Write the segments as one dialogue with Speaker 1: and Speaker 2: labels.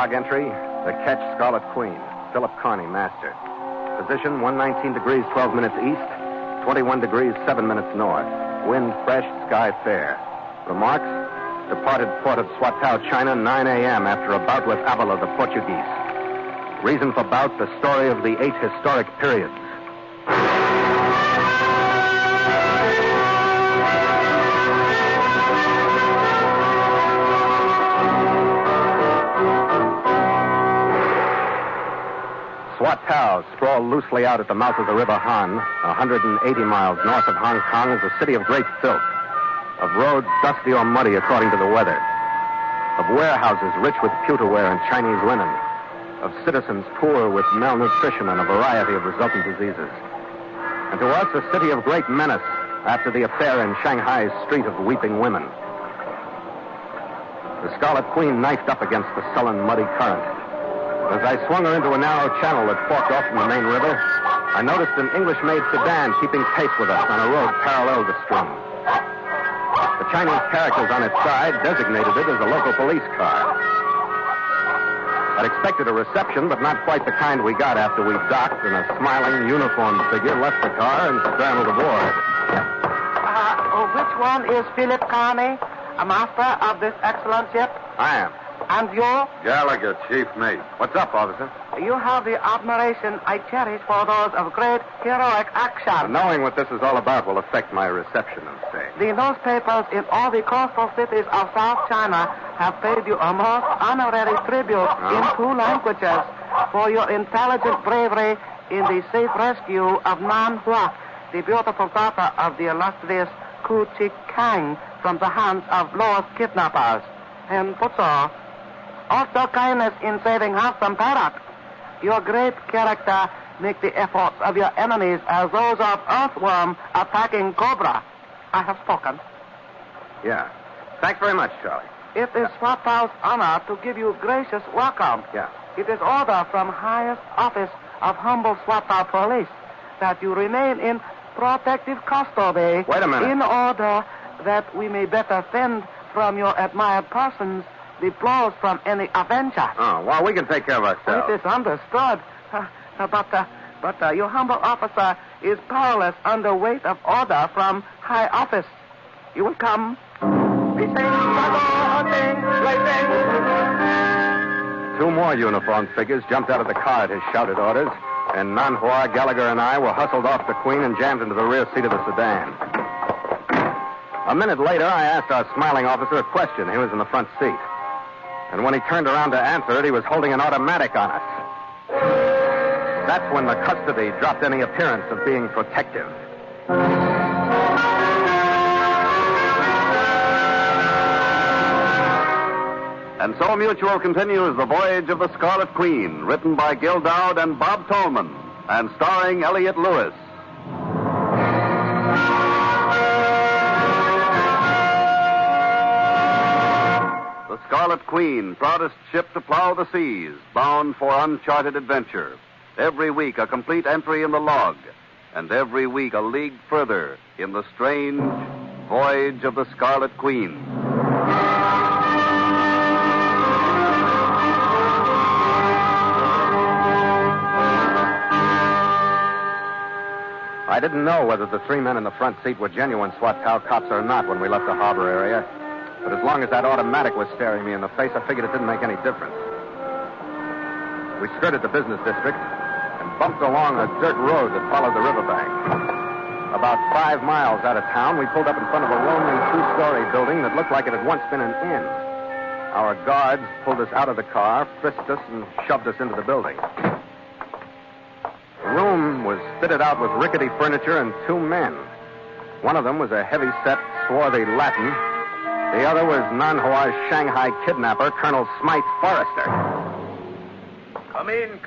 Speaker 1: log entry, the ketch Scarlet Queen, Philip Carney, master. Position 119 degrees 12 minutes east, 21 degrees 7 minutes north. Wind fresh, sky fair. Remarks: departed port of Swatow, China, 9 a.m. after a bout with Avila, the Portuguese. Reason for bout: the story of the 8 historic periods. Swatow, sprawled loosely out at the mouth of the River Han, 180 miles north of Hong Kong, is a city of great filth. Of roads dusty or muddy according to the weather. Of warehouses rich with pewterware and Chinese linen. Of citizens poor with malnutrition and a variety of resultant diseases. And to us, a city of great menace after the affair in Shanghai's Street of Weeping Women. The Scarlet Queen knifed up against the sullen, muddy current. As I swung her into a narrow channel that forked off from the main river, I noticed an English-made sedan keeping pace with us on a road parallel to the stream. The Chinese characters on its side designated it as a local police car. I'd expected a reception, but not quite the kind we got after we docked and a smiling, uniformed figure left the car and scrambled aboard.
Speaker 2: Which one is Philip Carney, a master of this excellent ship?
Speaker 1: I am.
Speaker 2: And you?
Speaker 3: Gallagher, chief mate.
Speaker 1: What's up, officer?
Speaker 2: You have the admiration I cherish for those of great heroic action.
Speaker 1: Knowing what this is all about will affect my reception and stay.
Speaker 2: The newspapers in all the coastal cities of South China have paid you a most honorary tribute in 2 languages for your intelligent bravery in the safe rescue of Nan Hua, the beautiful daughter of the illustrious Ku Chi Kang, from the hands of Lao's kidnappers. And Putso, also kindness in saving handsome parrot. Your great character make the efforts of your enemies as those of earthworm attacking cobra. I have spoken.
Speaker 1: Yeah. Thanks very much, Charlie.
Speaker 2: It is Swatow's honor to give you gracious welcome.
Speaker 1: Yeah.
Speaker 2: It is order from highest office of humble Swatow police that you remain in protective custody.
Speaker 1: Wait a minute.
Speaker 2: In order that we may better fend from your admired persons the blows from any avenger.
Speaker 1: Oh, well, we can take care of ourselves.
Speaker 2: It is understood. But your humble officer is powerless under weight of order from high office. You will come. Fishing, hunting, racing.
Speaker 1: 2 more uniformed figures jumped out of the car at his shouted orders, and Nan Hua, Gallagher, and I were hustled off the Queen and jammed into the rear seat of the sedan. A minute later, I asked our smiling officer a question. He was in the front seat. And when he turned around to answer it, he was holding an automatic on us. That's when the custody dropped any appearance of being protective.
Speaker 3: And so Mutual continues The Voyage of the Scarlet Queen, written by Gil Dowd and Bob Tolman, and starring Elliott Lewis. The Scarlet Queen, proudest ship to plow the seas, bound for uncharted adventure. Every week a complete entry in the log, and every week a league further in the strange voyage of the Scarlet Queen.
Speaker 1: I didn't know whether the 3 men in the front seat were genuine Swatow cops or not when we left the harbor area. But as long as that automatic was staring me in the face, I figured it didn't make any difference. We skirted the business district and bumped along a dirt road that followed the riverbank. About 5 miles out of town, we pulled up in front of a lonely 2-story building that looked like it had once been an inn. Our guards pulled us out of the car, frisked us, and shoved us into the building. The room was fitted out with rickety furniture and 2 men. One of them was a heavy-set, swarthy Latin. The other was Nan Hua's Shanghai kidnapper, Colonel Smythe Forrester.
Speaker 4: Come in.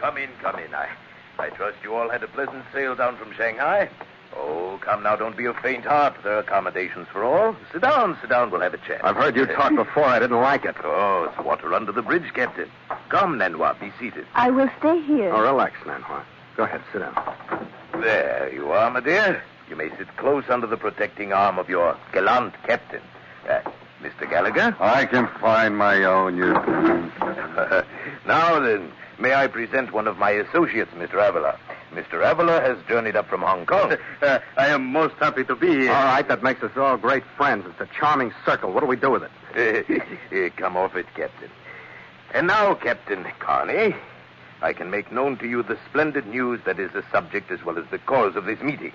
Speaker 4: I trust you all had a pleasant sail down from Shanghai. Oh, come now, don't be of faint heart. There are accommodations for all. Sit down, we'll have a chat.
Speaker 1: I've heard you talk before. I didn't like it.
Speaker 4: Oh, it's water under the bridge, Captain. Come, Nanhua, be seated.
Speaker 5: I will stay here.
Speaker 1: Oh, relax, Nanhua. Go ahead, sit down.
Speaker 4: There you are, my dear. You may sit close under the protecting arm of your gallant captain. Mr. Gallagher?
Speaker 3: I can find my own, you.
Speaker 4: Now then, may I present one of my associates, Mr. Avila. Mr. Avila has journeyed up from Hong Kong.
Speaker 5: I am most happy to be here.
Speaker 1: All right, that makes us all great friends. It's a charming circle. What do we do with it?
Speaker 4: Come off it, Captain. And now, Captain Carney, I can make known to you the splendid news that is the subject as well as the cause of this meeting.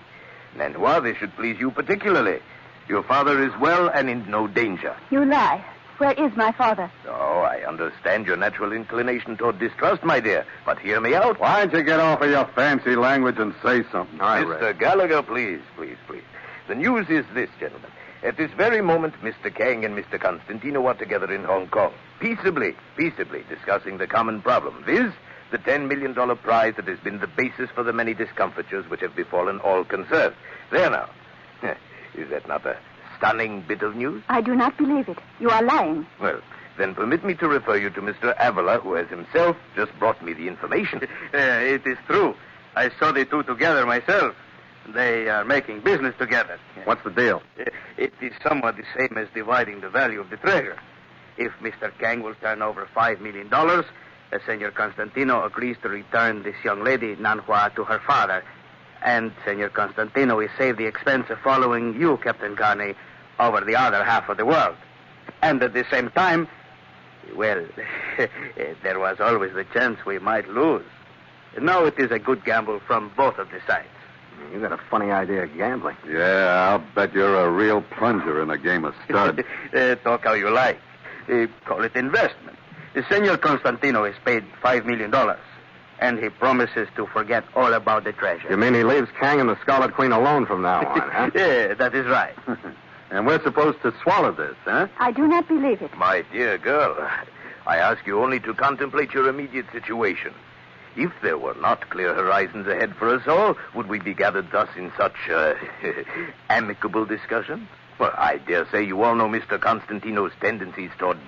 Speaker 4: Nanhua, this should please you particularly. Your father is well and in no danger.
Speaker 6: You lie. Where is my father?
Speaker 4: Oh, I understand your natural inclination toward distrust, my dear. But hear me out.
Speaker 3: Why don't you get off of your fancy language and say something?
Speaker 4: Mr. Gallagher, please. The news is this, gentlemen. At this very moment, Mr. Kang and Mr. Constantino are together in Hong Kong, peaceably discussing the common problem, viz., the $10 million prize that has been the basis for the many discomfitures which have befallen all concerned. There now. Is that not a stunning bit of news?
Speaker 6: I do not believe it. You are lying.
Speaker 4: Well, then permit me to refer you to Mr. Avila, who has himself just brought me the information.
Speaker 5: It is true. I saw the two together myself. They are making business together.
Speaker 1: What's the deal?
Speaker 5: It is somewhat the same as dividing the value of the treasure. If Mr. Kang will turn over $5 million, Senor Constantino agrees to return this young lady, Nanhua, to her father. And Senor Constantino will save the expense of following you, Captain Carney, over the other half of the world. And at the same time, well, there was always the chance we might lose. Now it is a good gamble from both of the sides.
Speaker 1: You got a funny idea of gambling.
Speaker 3: Yeah, I'll bet you're a real plunger in a game of stud.
Speaker 5: Talk how you like. Call it investment. Senor Constantino is paid $5 million. And he promises to forget all about the treasure.
Speaker 1: You mean he leaves Kang and the Scarlet Queen alone from now on, huh?
Speaker 5: Yeah, that is right.
Speaker 3: And we're supposed to swallow this, huh?
Speaker 6: I do not believe it.
Speaker 4: My dear girl, I ask you only to contemplate your immediate situation. If there were not clear horizons ahead for us all, would we be gathered thus in such amicable discussion? Well, I dare say you all know Mr. Constantino's tendencies toward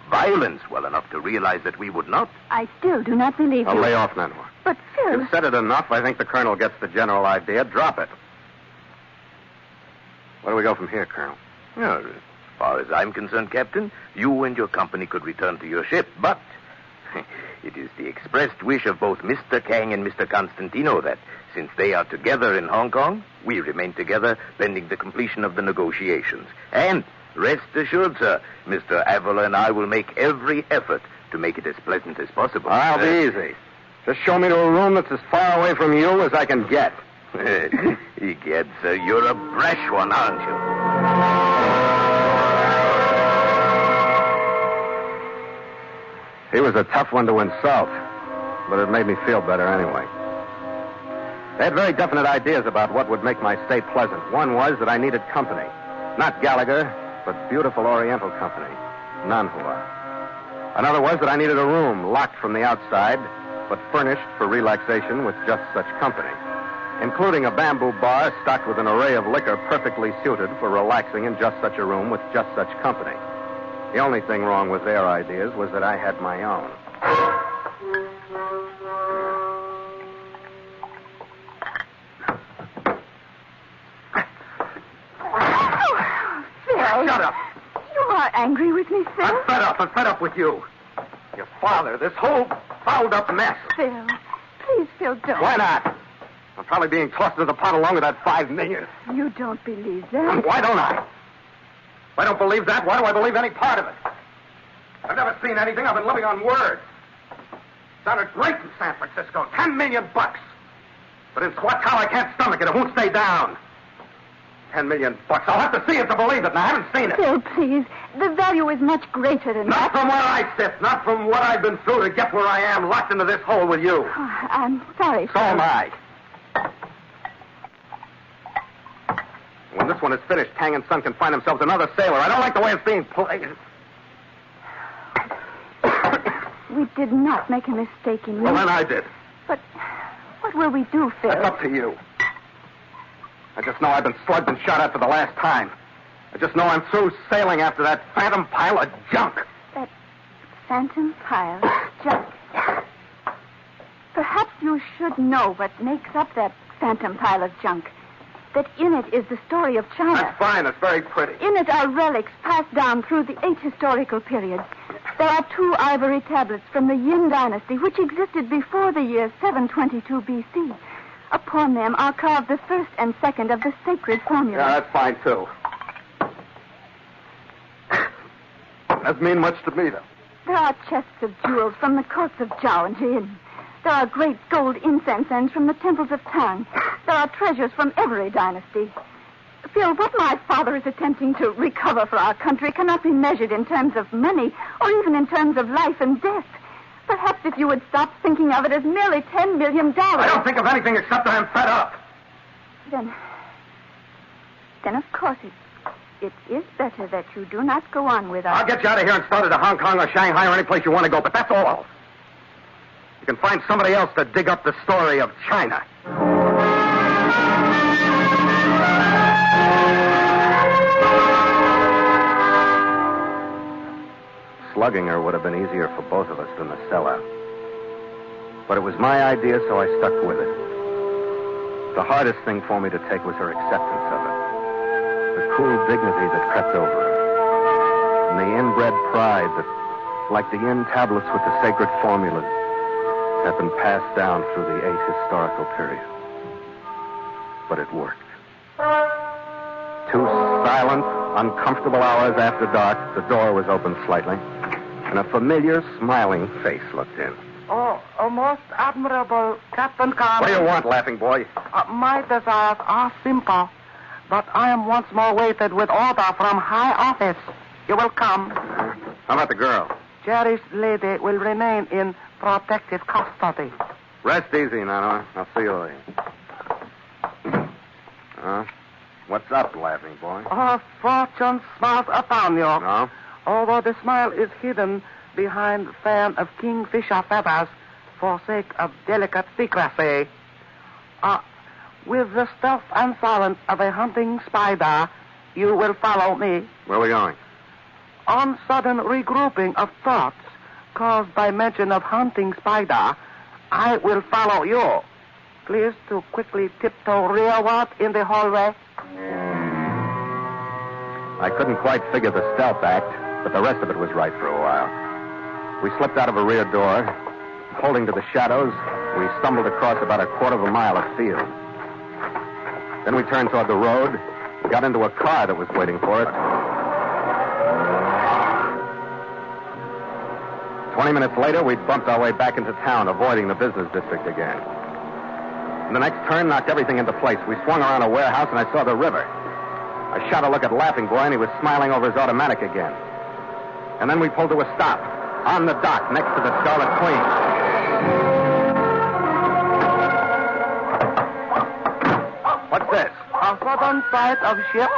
Speaker 4: violence well enough to realize that we would not.
Speaker 6: I still do not believe
Speaker 1: I'll
Speaker 6: you.
Speaker 1: lay off, Nanhua.
Speaker 6: But, Phil...
Speaker 1: You've said it enough. I think the Colonel gets the general idea. Drop it. Where do we go from here, Colonel?
Speaker 4: Well, as far as I'm concerned, Captain, you and your company could return to your ship, but it is the expressed wish of both Mr. Kang and Mr. Constantino that, since they are together in Hong Kong, we remain together pending the completion of the negotiations. And rest assured, sir, Mr. Avila and I will make every effort to make it as pleasant as possible.
Speaker 1: I'll be easy. Just show me to a room that's as far away from you as I can get.
Speaker 4: Egad, sir, you're a brash one, aren't you?
Speaker 1: He was a tough one to insult, but it made me feel better anyway. They had very definite ideas about what would make my stay pleasant. One was that I needed company. Not Gallagher, but beautiful Oriental company. Nanhua. Another was that I needed a room locked from the outside, but furnished for relaxation with just such company, including a bamboo bar stocked with an array of liquor perfectly suited for relaxing in just such a room with just such company. The only thing wrong with their ideas was that I had my own.
Speaker 6: Shut up. You are angry with me, Phil?
Speaker 1: I'm fed up with you. Your father, this whole fouled-up mess.
Speaker 6: Phil, please, Phil, don't.
Speaker 1: Why not? I'm probably being tossed into the pot along with that $5 million.
Speaker 6: You don't believe that?
Speaker 1: Why don't I? If I don't believe that, why do I believe any part of it? I've never seen anything. I've been living on words. Sounded great in San Francisco. $10 million. But in Swatow, I can't stomach it. It won't stay down. $10 million. I'll have to see it to believe it, and I haven't seen it.
Speaker 6: Phil, please. The value is much greater than
Speaker 1: Not
Speaker 6: that.
Speaker 1: from where I sit. Not from what I've been through to get where I am, locked into this hole with you.
Speaker 6: Oh, I'm sorry,
Speaker 1: So
Speaker 6: Phil.
Speaker 1: am I. When this one is finished, Kang and Son can find themselves another sailor. I don't like the way it's being played.
Speaker 6: We did not make a mistake in you.
Speaker 1: Well, then I did.
Speaker 6: But what will we do, Phil?
Speaker 1: That's up to you. I just know I've been slugged and shot at for the last time. I just know I'm through sailing after that phantom pile of junk.
Speaker 6: That phantom pile of junk. Perhaps you should know what makes up that phantom pile of junk. that in it is the story of China.
Speaker 1: That's fine. That's very pretty.
Speaker 6: In it are relics passed down through the 8 historical periods. There are 2 ivory tablets from the Yin dynasty, which existed before the year 722 B.C. Upon them are carved the first and second of the sacred formulas.
Speaker 1: Yeah, that's fine, too. Doesn't mean much to me, though.
Speaker 6: There are chests of jewels from the courts of Zhao and Jin. There are great gold incense ends from the temples of Tang. There are treasures from every dynasty. Phil, what my father is attempting to recover for our country cannot be measured in terms of money or even in terms of life and death. Perhaps if you would stop thinking of it as merely $10 million.
Speaker 1: I don't think of anything except that I'm fed up.
Speaker 6: Then of course it is better that you do not go on with us.
Speaker 1: I'll get you out of here and start to Hong Kong or Shanghai or any place you want to go, but that's all. You can find somebody else to dig up the story of China. Slugging her would have been easier for both of us than the sellout. But it was my idea, so I stuck with it. The hardest thing for me to take was her acceptance of it. The cool dignity that crept over her. And the inbred pride that, like the Yin tablets with the sacred formulas, had been passed down through the 8 historical periods. But it worked. 2 silent, uncomfortable hours after dark, the door was opened slightly, and a familiar, smiling face looked in.
Speaker 2: Oh, most admirable Captain Carter.
Speaker 1: What do you want, laughing boy?
Speaker 2: My desires are simple, but I am once more waited with order from high office. You will come.
Speaker 1: How about the girl?
Speaker 2: Jerry's lady will remain in protective custody.
Speaker 1: Rest easy, Nano. I'll see you later. What's up, laughing boy?
Speaker 2: Fortune smiles upon you.
Speaker 1: No?
Speaker 2: Although the smile is hidden behind fan of kingfisher feathers for sake of delicate secrecy. With the stealth and silence of a hunting spider, you will follow me.
Speaker 1: Where are we going?
Speaker 2: On sudden regrouping of thoughts caused by mention of hunting spider, I will follow you. Please to quickly tiptoe rearward in the hallway.
Speaker 1: I couldn't quite figure the stealth act, but the rest of it was right for a while. We slipped out of a rear door. Holding to the shadows, we stumbled across about a quarter of a mile of field. Then we turned toward the road, got into a car that was waiting for us. 20 minutes later, we'd bumped our way back into town, avoiding the business district again. And the next turn knocked everything into place. We swung around a warehouse, and I saw the river. I shot a look at Laughing Boy, and he was smiling over his automatic again. And then we pulled to a stop, on the dock, next to the Scarlet Queen. What's this?
Speaker 2: A sudden sight of ship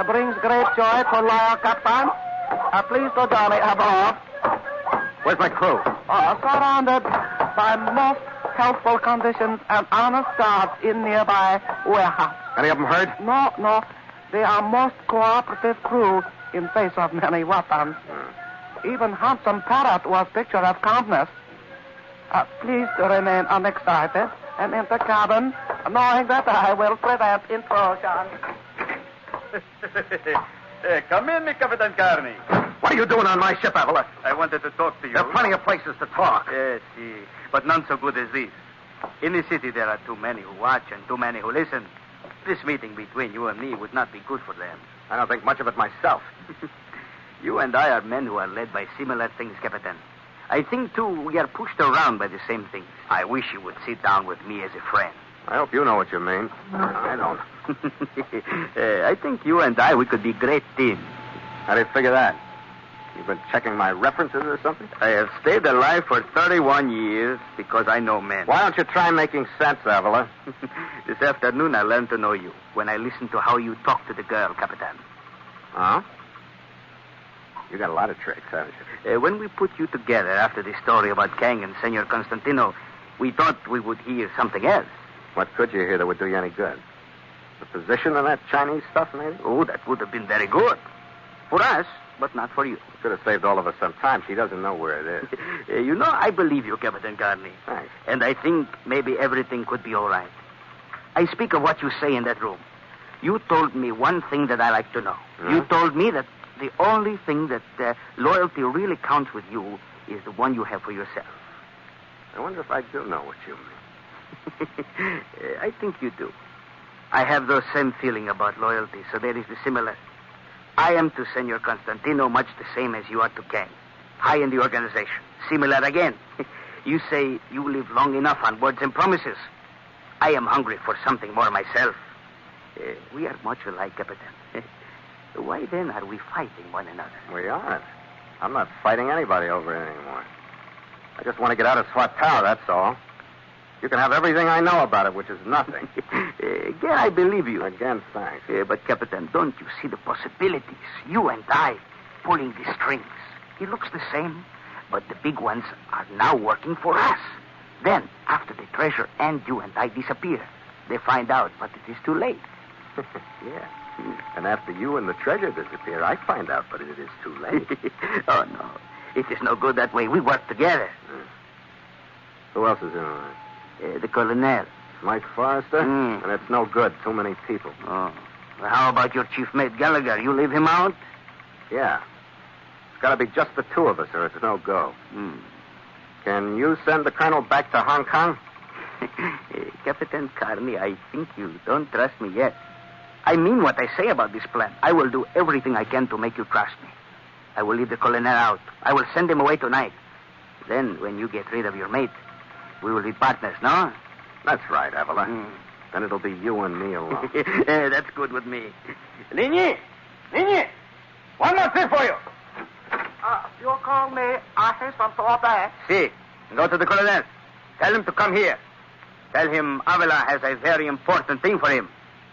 Speaker 2: brings great joy to loyal captain. Please to journey aboard.
Speaker 1: Where's my crew?
Speaker 2: Surrounded by most healthful conditions and honest guards in nearby warehouse.
Speaker 1: Any of them hurt?
Speaker 2: No. They are most cooperative crew in face of many weapons. Even handsome parrot was picture of calmness. Please to remain unexcited and in the cabin, knowing that I will prevent intrusion.
Speaker 5: Come in, Captain Carney.
Speaker 1: What are you doing on my ship, Avila?
Speaker 5: I wanted to talk to you.
Speaker 1: There are plenty of places to talk.
Speaker 5: Yes, but none so good as this. In the city, there are too many who watch and too many who listen. This meeting between you and me would not be good for them.
Speaker 1: I don't think much of it myself.
Speaker 5: You and I are men who are led by similar things, Captain. I think, too, we are pushed around by the same things. I wish you would sit down with me as a friend.
Speaker 1: I hope you know what you mean. I don't.
Speaker 5: I think you and I, we could be a great team.
Speaker 1: How do you figure that? You've been checking my references or something?
Speaker 5: I have stayed alive for 31 years because I know men.
Speaker 1: Why don't you try making sense, Avila?
Speaker 5: This afternoon, I learned to know you when I listened to how you talk to the girl, Capitan.
Speaker 1: Huh? You got a lot of tricks, haven't you?
Speaker 5: When we put you together after the story about Kang and Senor Constantino, we thought we would hear something else.
Speaker 1: What could you hear that would do you any good? The position of that Chinese stuff, maybe?
Speaker 5: Oh, that would have been very good. For us, but not for you.
Speaker 1: Could have saved all of us some time. She doesn't know where it is.
Speaker 5: You know, I believe you, Captain Carney.
Speaker 1: Thanks.
Speaker 5: And I think maybe everything could be all right. I speak of what you say in that room. You told me one thing that I like to know.
Speaker 1: Hmm?
Speaker 5: You told me that the only thing that loyalty really counts with you is the one you have for yourself.
Speaker 1: I wonder if I do know what you mean.
Speaker 5: I think you do. I have those same feeling about loyalty, so there is the similarity. I am to Senor Constantino much the same as you are to Kang. High in the organization. Similar again. You say you live long enough on words and promises. I am hungry for something more myself. We are much alike, Capitan. Why then are we fighting one another?
Speaker 1: We aren't. I'm not fighting anybody over it anymore. I just want to get out of Swat Tower, that's all. You can have everything I know about it, which is nothing.
Speaker 5: Again, I believe you.
Speaker 1: Again, thanks.
Speaker 5: But, Capitan, don't you see the possibilities? You and I pulling the strings. It looks the same, but the big ones are now working for us. Then, after the treasure and you and I disappear, they find out, but it is too late.
Speaker 1: Yeah. And after you and the treasure disappear, I find out, but it is too late.
Speaker 5: Oh, no. It is no good that way. We work together.
Speaker 1: Who else is in on it?
Speaker 5: The Colonel.
Speaker 1: Mike Forrester? And it's no good. Too many people.
Speaker 5: Oh. Well, how about your chief mate, Gallagher? You leave him out?
Speaker 1: Yeah. It's got to be just the two of us, or it's no go. Can you send the colonel back to Hong Kong?
Speaker 5: Captain Carney, I think you don't trust me yet. I mean what I say about this plan. I will do everything I can to make you trust me. I will leave the colonel out. I will send him away tonight. Then, when you get rid of your mate, we will be partners, no?
Speaker 1: That's right, Avila. Then it'll be you and me alone.
Speaker 5: That's good with me.
Speaker 2: Ligny! One more thing for you. You call me. I hasten to obey.
Speaker 5: See, go to the colonel. Tell him to come here. Tell him Avila has a very important thing for him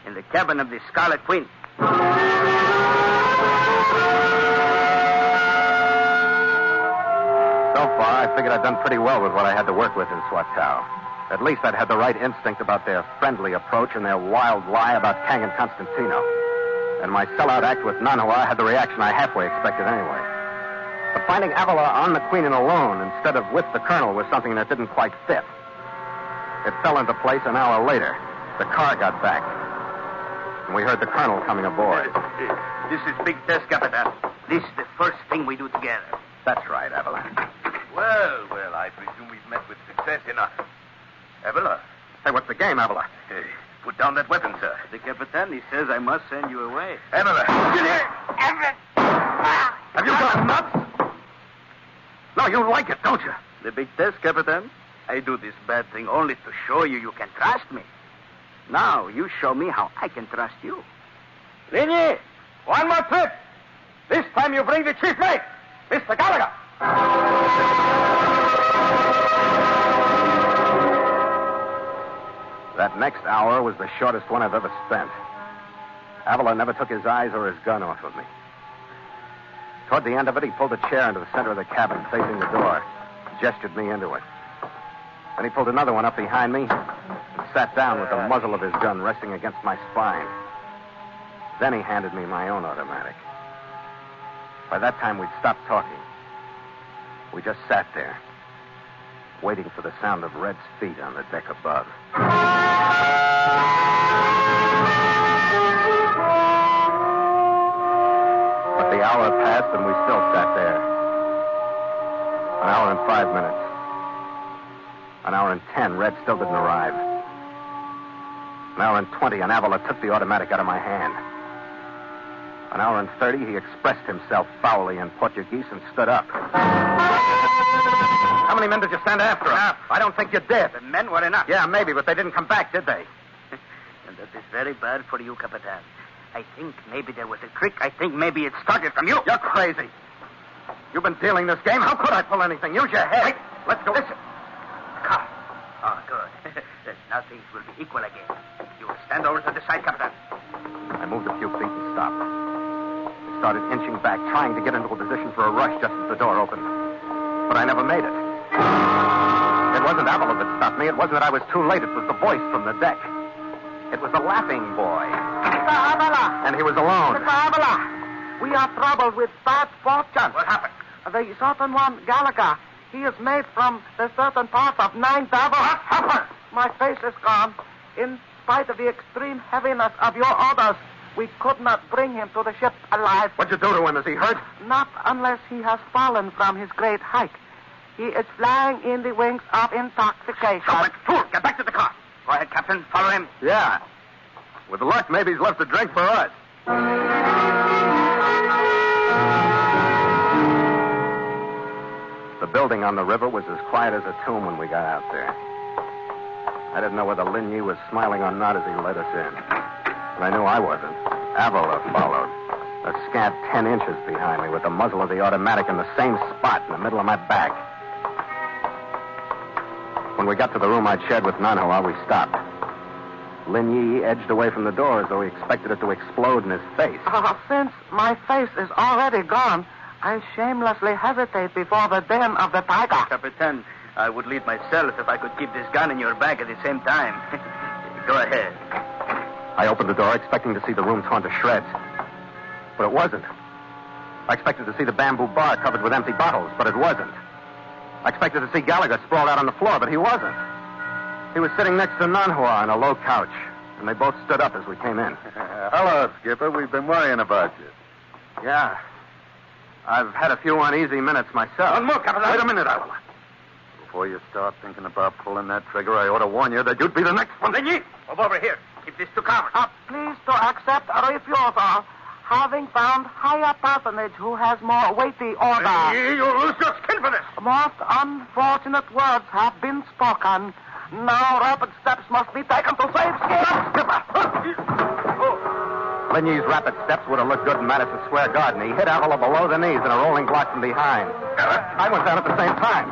Speaker 5: in the cabin of the Scarlet Queen.
Speaker 1: So far, I figured I'd done pretty well with what I had to work with in Swat Tower. At least I'd had the right instinct about their friendly approach and their wild lie about Kang and Constantino. And my sellout act with Nanhua had the reaction I halfway expected anyway. But finding Avila on the Queen and alone instead of with the Colonel was something that didn't quite fit. It fell into place an hour later. The car got back. And we heard the Colonel coming aboard.
Speaker 5: This is big test, Capitan. This is the first thing we do together.
Speaker 1: That's right, Avila.
Speaker 4: Well, I presume we've met with success enough. Avila.
Speaker 1: Hey, what's the game, Avila?
Speaker 4: Hey, put down that weapon, sir.
Speaker 5: The Capitan, he says I must send you away.
Speaker 4: Avila.
Speaker 1: Get here! Have you gone nuts? No, you like it, don't you?
Speaker 5: The big test, Capitan. I do this bad thing only to show you you can trust me. Now, you show me how I can trust you.
Speaker 2: Ligny! One more trip. This time you bring the chief mate, Mr. Gallagher.
Speaker 1: That next hour was the shortest one I've ever spent. Avila never took his eyes or his gun off of me. Toward the end of it, he pulled a chair into the center of the cabin, facing the door, gestured me into it. Then he pulled another one up behind me and sat down with the muzzle of his gun resting against my spine. Then he handed me my own automatic. By that time, we'd stopped talking. We just sat there, waiting for the sound of Red's feet on the deck above. But the hour passed and we still sat there. An hour and 5 minutes. An hour and 10, Red still didn't arrive. An hour and 20, and Avila took the automatic out of my hand. An hour and 30, he expressed himself foully in Portuguese and stood up. How many men did you send after him? I don't think you did.
Speaker 5: The men were enough.
Speaker 1: Yeah, maybe, but they didn't come back, did they?
Speaker 5: And that is very bad for you, Capitan. I think maybe there was a trick. I think maybe it started from you.
Speaker 1: You're crazy. You've been dealing this game. How could I pull anything? Use your head.
Speaker 5: Wait.
Speaker 1: Let's go.
Speaker 5: Listen. Come. Oh, good. Now things will be equal again. You will stand over to the side, Capitan.
Speaker 1: I moved a few feet and stopped. I started inching back, trying to get into a position for a rush just as the door opened. But I never made it. It wasn't Avila that stopped me. It wasn't that I was too late. It was the voice from the deck. It was the laughing boy.
Speaker 2: Mr. Avila!
Speaker 1: And he was alone.
Speaker 2: Mr. Avila! We are troubled with bad fortune.
Speaker 1: What happened?
Speaker 2: The certain one, Gallagher. He is made from the certain parts of 9 devils.
Speaker 1: What happened?
Speaker 2: My face is gone. In spite of the extreme heaviness of your orders, we could not bring him to the ship alive.
Speaker 1: What'd you do to him? Is he hurt?
Speaker 2: Not unless he has fallen from his great height. He is flying in the wings of intoxication.
Speaker 5: Stupid fool! Get back to the car. Go ahead, Captain. Follow him.
Speaker 1: Yeah. With luck, maybe he's left a drink for us. The building on the river was as quiet as a tomb when we got out there. I didn't know whether Lin Yi was smiling or not as he let us in. But I knew I wasn't. Avila followed, a scant 10 inches behind me, with the muzzle of the automatic in the same spot in the middle of my back. When we got to the room I'd shared with Nanhua, we stopped. Lin Yi edged away from the door as though he expected it to explode in his face.
Speaker 2: Since my face is already gone, I shamelessly hesitate before the den of the tiger.
Speaker 5: Capitan, I would lead myself if I could keep this gun in your bag at the same time. Go ahead.
Speaker 1: I opened the door expecting to see the room torn to shreds. But it wasn't. I expected to see the bamboo bar covered with empty bottles, but it wasn't. I expected to see Gallagher sprawled out on the floor, but he wasn't. He was sitting next to Nanhua on a low couch, and they both stood up as we came in.
Speaker 3: Hello, Skipper. We've been worrying about you.
Speaker 1: Yeah. I've had a few uneasy minutes myself.
Speaker 5: One more, Captain.
Speaker 1: Wait a minute, Avila.
Speaker 3: Before you start thinking about pulling that trigger, I ought to warn you that you'd be the next one.
Speaker 5: Lin Yi, move over here. Keep this to cover.
Speaker 2: Please to accept a refusal, having found higher personage who has more weighty order.
Speaker 5: You'll lose your skin for this.
Speaker 2: Most unfortunate words have been spoken. Now rapid steps must be taken to save skin.
Speaker 1: Lin Yi's rapid steps would have looked good in Madison Square Garden. He hit Avila below the knees in a rolling block from behind. I went down at the same time.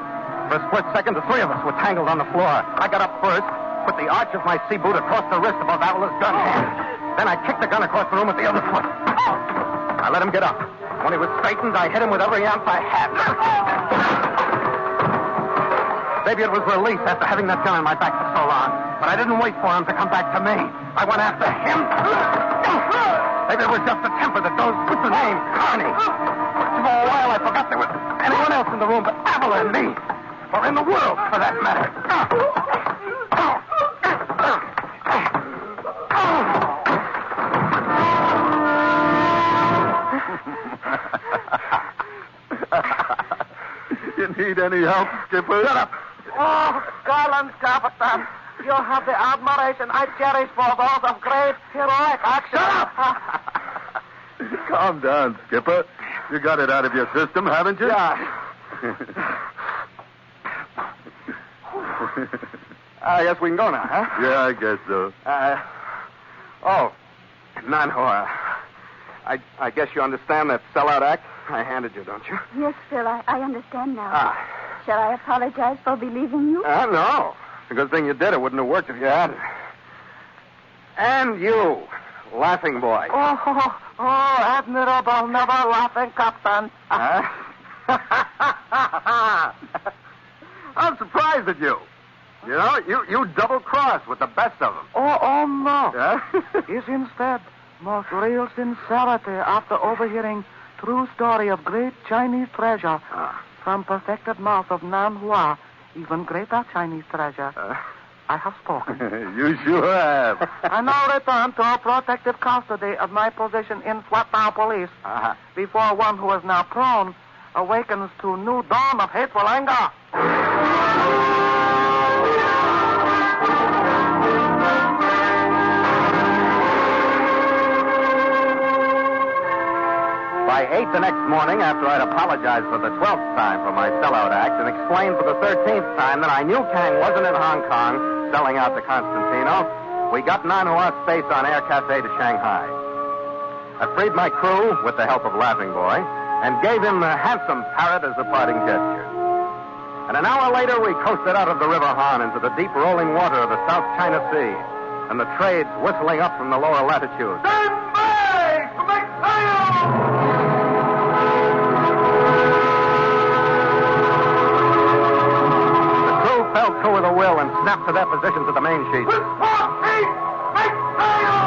Speaker 1: For a split second, the three of us were tangled on the floor. I got up first, put the arch of my sea boot across the wrist above Avila's gun hand. Then I kicked the gun across the room with the other foot. I let him get up. When he was straightened, I hit him with every ounce I had. Maybe it was relief after having that gun in my back for so long. But I didn't wait for him to come back to me. I went after him. Maybe it was just the temper that goes with the name, Carney. For a while, I forgot there was anyone else in the room but Avila and me. Or in the world, for that matter.
Speaker 3: You need any help, Skipper?
Speaker 1: Shut up.
Speaker 2: Oh, gallant Captain, you have the admiration I cherish for those of great heroic action.
Speaker 1: Shut up!
Speaker 3: Calm down, Skipper. You got it out of your system, haven't you?
Speaker 1: Yeah. I guess we can go now, huh?
Speaker 3: Yeah, I guess so.
Speaker 1: Nanhua. I guess you understand that sellout act I handed you, don't you?
Speaker 6: Yes, Phil, I understand now. Shall I apologize for believing you?
Speaker 1: No. It's a good thing you did. It wouldn't have worked if you hadn't. And you, laughing boy.
Speaker 2: Oh, admirable, never laughing Captain.
Speaker 1: I'm surprised at you. You know, you double-crossed with the best of them.
Speaker 2: Oh, no.
Speaker 1: Yeah?
Speaker 2: Is instead most real sincerity after overhearing true story of great Chinese treasure from perfected mouth of Nanhua, even greater Chinese treasure. I have spoken.
Speaker 3: You sure have.
Speaker 2: I now return to protective custody of my position in Swatow Police before one who is now prone awakens to new dawn of hateful anger.
Speaker 1: By 8 the next morning, after I'd apologized for the 12th time for my sellout act and explained for the 13th time that I knew Kang wasn't in Hong Kong selling out to Constantino, we got Nanhua Space on Air Cafe to Shanghai. I freed my crew with the help of Laughing Boy and gave him the handsome parrot as a parting gesture. And an hour later, we coasted out of the River Han into the deep rolling water of the South China Sea, and the trades whistling up from the lower latitudes.
Speaker 5: Stand by to make sail!
Speaker 1: Fell to with a will and snapped to their positions at the main sheet.
Speaker 5: With 4 feet, make sail!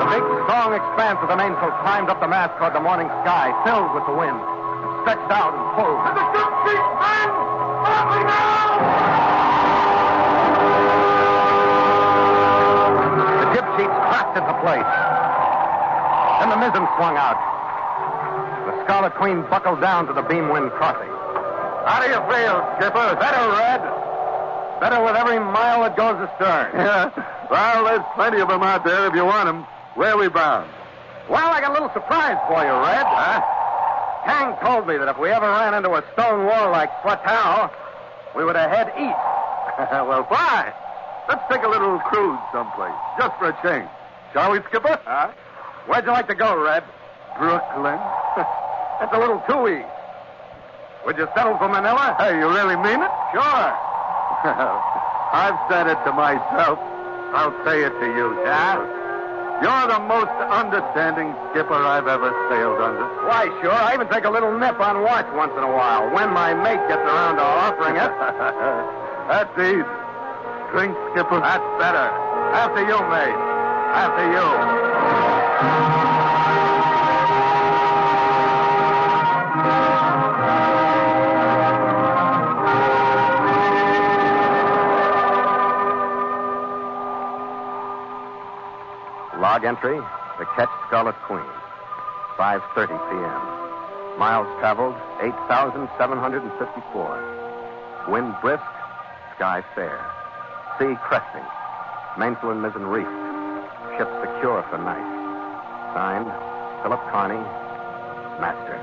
Speaker 1: The big, strong expanse of the mainsail climbed up the mast toward the morning sky, filled with the wind, and stretched out and pulled.
Speaker 5: And the ship keeps men! Firmly now!
Speaker 1: place. Then the mizzen swung out. The Scarlet Queen buckled down to the beam-wind crossing. How do you feel, Skipper? Better, Red. Better with every mile that goes astern.
Speaker 3: Yeah. Well, there's plenty of them out there if you want them. Where are we bound?
Speaker 1: Well, I got a little surprise for you, Red. Huh? Kang told me that if we ever ran into a stone wall like Swatow, we would head east.
Speaker 3: Well, fine. Let's take a little cruise someplace, just for a change. Shall we, Skipper?
Speaker 1: Huh? Where'd you like to go, Red?
Speaker 3: Brooklyn.
Speaker 1: That's a little too east. Would you settle for Manila?
Speaker 3: Hey, you really mean it?
Speaker 1: Sure.
Speaker 3: I've said it to myself. I'll say it to you,
Speaker 1: Yeah?
Speaker 3: You're the most understanding skipper I've ever sailed under.
Speaker 1: Why, sure. I even take a little nip on watch once in a while, when my mate gets around to offering it.
Speaker 3: That's easy. Drink, Skipper.
Speaker 1: That's better. After you, mate. After you. Log entry, the Ketch Scarlet Queen, 5:30 p.m. Miles traveled, 8,754. Wind brisk, sky fair. Sea cresting, mainsail and mizzen reefed. Ship secure for night. Signed, Philip Carney, Master.